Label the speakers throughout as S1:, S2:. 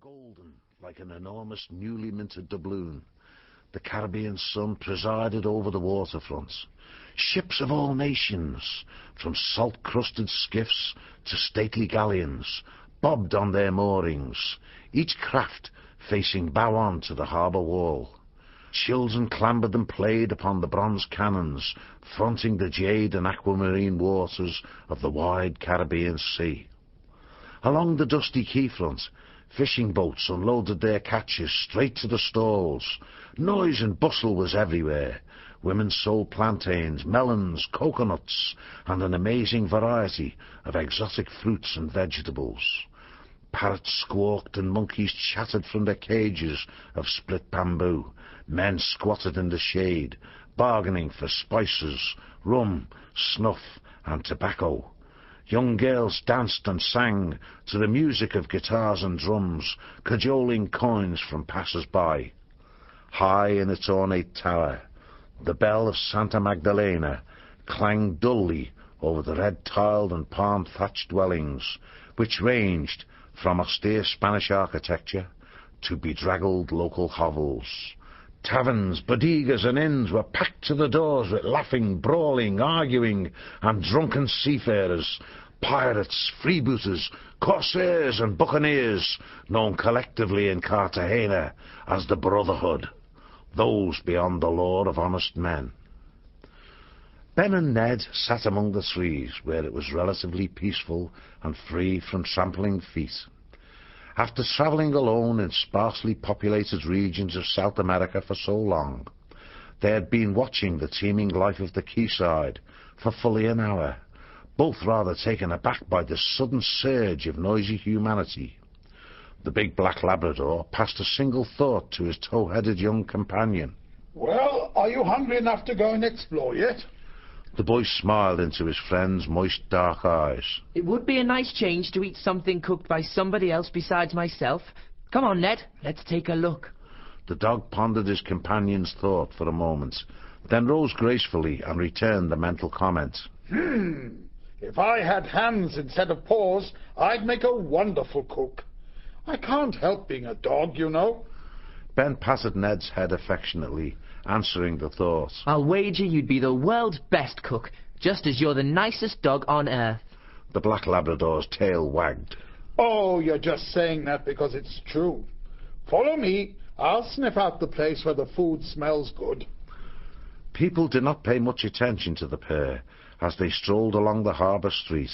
S1: golden like an enormous newly minted doubloon. The Caribbean sun presided over the waterfronts. Ships of all nations, from salt-crusted skiffs to stately galleons, bobbed on their moorings, each craft facing bow on to the harbour wall. Children clambered and played upon the bronze cannons, fronting the jade and aquamarine waters of the wide Caribbean Sea. Along the dusty quayfront, fishing boats unloaded their catches straight to the stalls. Noise and bustle was everywhere. Women sold plantains, melons, coconuts, and an amazing variety of exotic fruits and vegetables. Parrots squawked and monkeys chattered from their cages of split bamboo. Men squatted in the shade, bargaining for spices, rum, snuff, and tobacco. Young girls danced and sang to the music of guitars and drums, cajoling coins from passers-by. High in its ornate tower, the bell of Santa Magdalena clanged dully over the red-tiled and palm-thatched dwellings, which ranged from austere Spanish architecture to bedraggled local hovels. Taverns, bodegas, and inns were packed to the doors with laughing, brawling, arguing, and drunken seafarers, pirates, freebooters, corsairs, and buccaneers, known collectively in Cartagena as the Brotherhood, those beyond the law of honest men. Ben and Ned sat among the trees, where it was relatively peaceful and free from trampling feet. After travelling alone in sparsely populated regions of South America for so long, they had been watching the teeming life of the quayside for fully an hour, both rather taken aback by the sudden surge of noisy humanity. The big black Labrador passed a single thought to his tow-headed young companion.
S2: "Well, are you hungry enough to go and explore yet?"
S1: The boy smiled into his friend's moist dark eyes.
S3: It would be a nice change to eat something cooked by somebody else besides myself. Come on, Ned, let's take a look.
S1: The dog pondered his companion's thought for a moment, then rose gracefully and returned the mental comment.
S2: If I had hands instead of paws, I'd make a wonderful cook. I can't help being a dog, you know.
S1: Ben patted Ned's head affectionately, answering the thought.
S3: I'll wager you'd be the world's best cook, just as you're the nicest dog on earth.
S1: The black Labrador's tail wagged.
S2: Oh, you're just saying that because it's true. Follow me. I'll sniff out the place where the food smells good.
S1: People did not pay much attention to the pair as they strolled along the harbour street.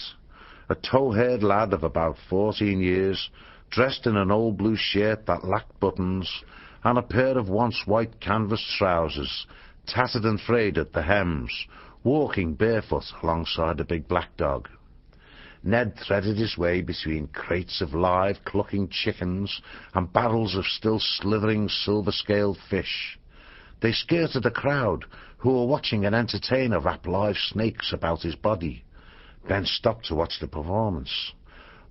S1: A tow-haired lad of about 14 years, dressed in an old blue shirt that lacked buttons, and a pair of once white canvas trousers, tattered and frayed at the hems, walking barefoot alongside a big black dog. Ned threaded his way between crates of live clucking chickens and barrels of still slithering silver-scaled fish. They skirted a crowd who were watching an entertainer wrap live snakes about his body. Ben stopped to watch the performance,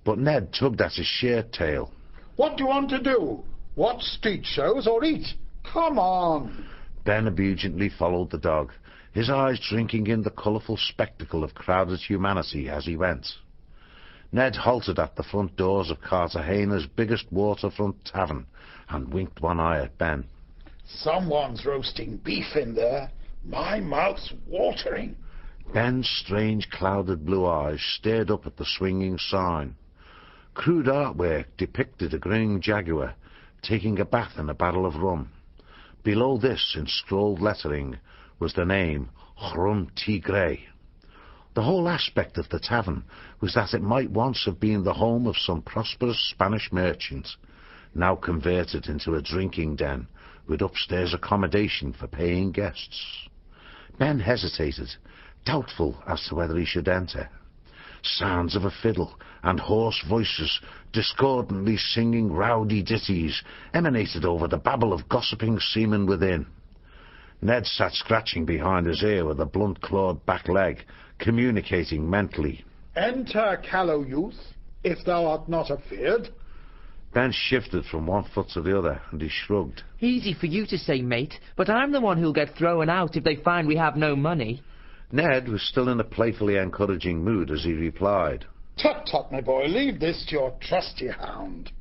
S1: but Ned tugged at his shirt tail.
S2: What do you want to do? Watch street shows or eat? Come on.
S1: Ben obediently followed the dog, his eyes drinking in the colourful spectacle of crowded humanity as he went. Ned halted at the front doors of Cartagena's biggest waterfront tavern and winked one eye at Ben.
S2: Someone's roasting beef in there. My mouth's watering.
S1: Ben's strange clouded blue eyes stared up at the swinging sign. Crude artwork depicted a grinning jaguar taking a bath in a barrel of rum. Below this, in scrolled lettering, was the name Rum Tigre. The whole aspect of the tavern was that it might once have been the home of some prosperous Spanish merchant, now converted into a drinking den with upstairs accommodation for paying guests. Ben hesitated, doubtful as to whether he should enter. Sounds of a fiddle and hoarse voices discordantly singing rowdy ditties emanated over the babble of gossiping seamen within. Ned sat scratching behind his ear with a blunt-clawed back leg, communicating mentally.
S2: Enter, callow youth, if thou art not afeard.
S1: Ben shifted from one foot to the other, and he shrugged.
S3: Easy for you to say, mate, but I'm the one who'll get thrown out if they find we have no money.
S1: Ned was still in a playfully encouraging mood as he replied.
S2: Tut, tut, my boy, leave this to your trusty hound.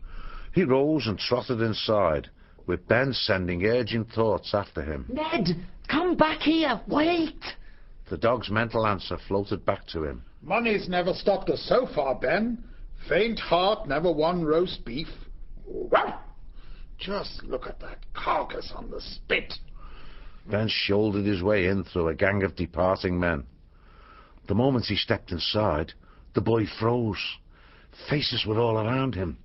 S1: He rose and trotted inside, with Ben sending urgent thoughts after him.
S3: Ned, come back here. Wait.
S1: The dog's mental answer floated back to him.
S2: Money's never stopped us so far, Ben. Faint heart never won roast beef. Wow! Just look at that carcass on the spit.
S1: Ben shouldered his way in through a gang of departing men. The moment he stepped inside, the boy froze. Faces were all around him.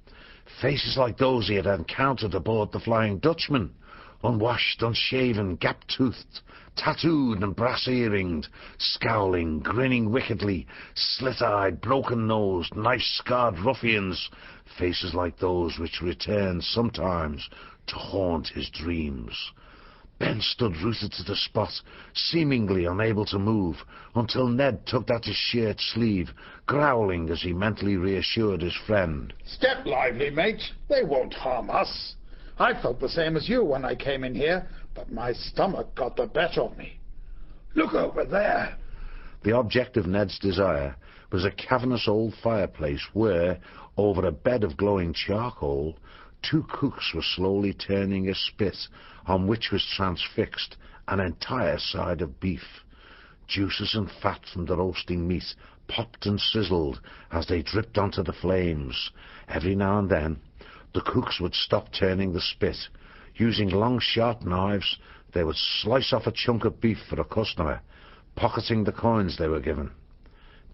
S1: Faces like those he had encountered aboard the Flying Dutchman. Unwashed, unshaven, gap-toothed, tattooed and brass-earringed, scowling, grinning wickedly, slit-eyed, broken-nosed, knife-scarred ruffians. Faces like those which return sometimes to haunt his dreams. Ben stood rooted to the spot, seemingly unable to move, until Ned tugged at his shirt sleeve, growling as he mentally reassured his friend.
S2: Step lively, mate. They won't harm us. I felt the same as you when I came in here, but my stomach got the better of me. Look over there.
S1: The object of Ned's desire was a cavernous old fireplace where, over a bed of glowing charcoal, 2 cooks were slowly turning a spit on which was transfixed an entire side of beef. Juices and fat from the roasting meat popped and sizzled as they dripped onto the flames. Every now and then, the cooks would stop turning the spit. Using long, sharp knives, they would slice off a chunk of beef for a customer, pocketing the coins they were given.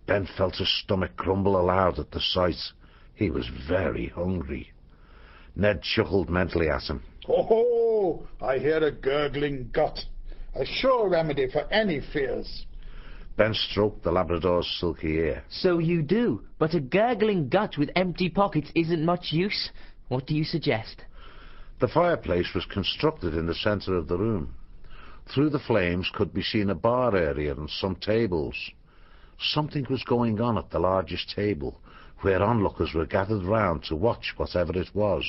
S1: Ben felt his stomach grumble aloud at the sight. He was very hungry. Ned chuckled mentally at him.
S2: Oh, I hear a gurgling gut. A sure remedy for any fears.
S1: Ben stroked the Labrador's silky ear.
S3: So you do, but a gurgling gut with empty pockets isn't much use. What do you suggest?
S1: The fireplace was constructed in the centre of the room. Through the flames could be seen a bar area and some tables. Something was going on at the largest table, where onlookers were gathered round to watch whatever it was.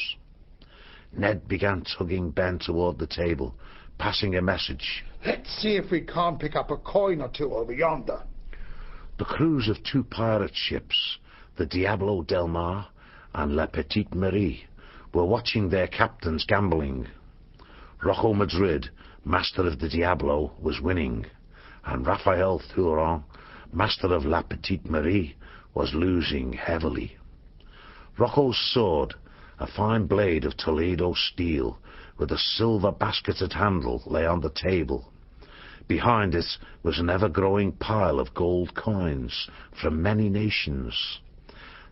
S1: Ned began tugging Ben toward the table, passing a message.
S2: Let's see if we can't pick up a coin or two over yonder.
S1: The crews of 2 pirate ships, the Diablo Del Mar and La Petite Marie, were watching their captains gambling. Rocco Madrid, master of the Diablo, was winning, and Raphael Thuron, master of La Petite Marie, was losing heavily. Rocco's sword, a fine blade of Toledo steel with a silver basketed handle, lay on the table. Behind it was an ever-growing pile of gold coins from many nations.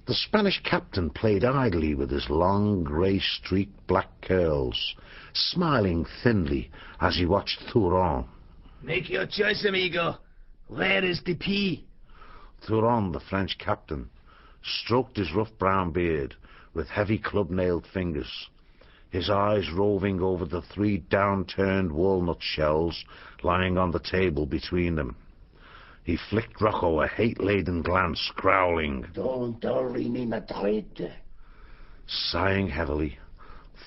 S1: The Spanish captain played idly with his long, grey-streaked black curls, smiling thinly as he watched Thuron.
S3: Make your choice, amigo. Where is the pea?
S1: Thuron, the French captain, stroked his rough brown beard with heavy club-nailed fingers, his eyes roving over the 3 down-turned walnut shells lying on the table between them. He flicked Rocco a hate-laden glance, growling,
S4: Don't hurry me, Madrid.
S1: Sighing heavily,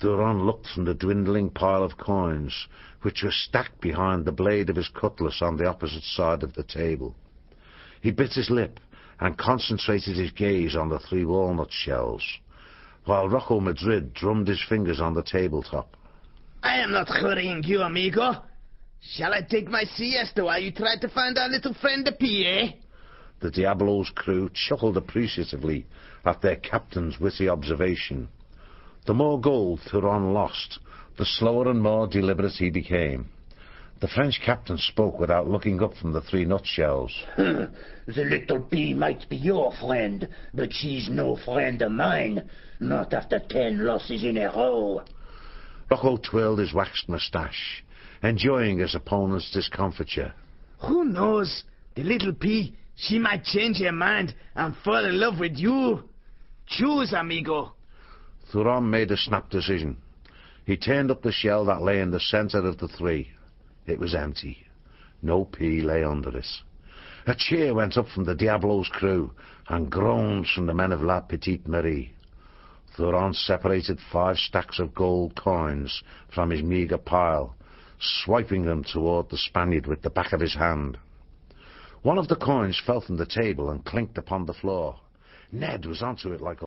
S1: Thuron looked from the dwindling pile of coins, which were stacked behind the blade of his cutlass on the opposite side of the table. He bit his lip and concentrated his gaze on the 3 walnut shells, while Rocco Madrid drummed his fingers on the tabletop.
S3: I am not hurrying you, amigo. Shall I take my siesta while you try to find our little friend the pea, eh?
S1: The Diablo's crew chuckled appreciatively at their captain's witty observation. The more gold Thuron lost, the slower and more deliberate he became. The French captain spoke without looking up from the 3 nutshells.
S4: The little pea might be your friend, but she's no friend of mine. Not after 10 losses in a row.
S1: Rocco twirled his waxed moustache, enjoying his opponent's discomfiture.
S3: Who knows? The little pea, she might change her mind and fall in love with you. Choose, amigo.
S1: Thuron made a snap decision. He turned up the shell that lay in the centre of the 3. It was empty. No pea lay under it. A cheer went up from the Diablo's crew, and groans from the men of La Petite Marie. Thuron separated 5 stacks of gold coins from his meagre pile, swiping them toward the Spaniard with the back of his hand. One of the coins fell from the table and clinked upon the floor. Ned was onto it like a